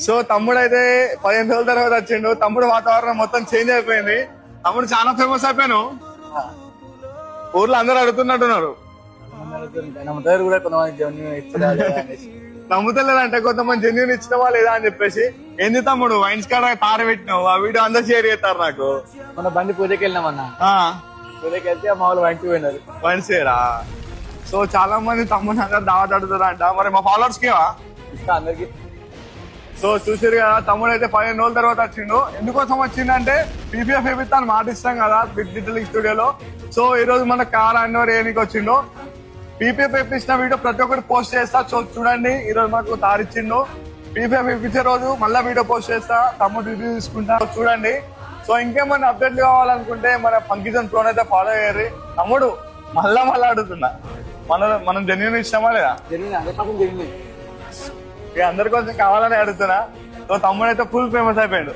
So తమ్ముడు అయితే 15 రోజుల తర్వాత వచ్చిండు. తమ్ముడు వాతావరణం మొత్తం చేంజ్ అయిపోయింది. తమ్ముడు చాలా ఫేమస్ అయిపోయాను. ఊర్లో అందరూ అడుగుతున్నట్టున్నారు. నమ్ముతలేదంటే కొంతమంది జెన్యున్ ఇచ్చినవా లేదా అని చెప్పేసి. ఏంది తమ్ముడు వైన్స్ కాడ తార పెట్టినావు, ఆ వీడియో అందరు షేర్ చేస్తారు నాకు. మన బండి పూజకి వెళ్ళినామన్నా, పూజకి వెళ్తే మా వాళ్ళు వైన్స్ పోయినారు. వైన్స్ చేయరా? సో చాలా మంది తమ్ముడు అందరు దావత్ అడుగుతారంట. మరి మా ఫాలోవర్స్ కి ఇస్తా అందరికి. సో చూసారు కదా, తమ్ముడు అయితే 15 రోజుల తర్వాత వచ్చిండు. ఎందుకోసం వచ్చిందంటే పీపీఎఫ్ వేపిస్తాను మాట ఇస్తాం కదా బిగ్ డిజిటల్ స్టూడియోలో. సో ఈ రోజు మన కార్ అన్నవర్ ఏనికి వచ్చిండు. పీపీఎఫ్ వేపించిన వీడియో ప్రతి ఒక్కటి పోస్ట్ చేస్తా. సో చూడండి, ఈ రోజు మనకు తారు ఇచ్చిండు. పీపీఎఫ్ వేపించే రోజు మళ్ళీ వీడియో పోస్ట్ చేస్తా, తమ్ముడు రివ్యూ తీసుకుంటా. చూడండి. సో ఇంకేమైనా అప్డేట్లు కావాలనుకుంటే మన పంకిజన్ ప్రోన్ అయితే ఫాలో అయ్యారు. తమ్ముడు మళ్ళా అడుగుతున్నా, మనం జెన్యున్ ఇచ్చినామా లేదా? జరిగింది అందరి కోసం కావాలని అడుగుతున్నా. సో తమ్ముడు అయితే ఫుల్ ఫేమస్ అయిపోయాడు.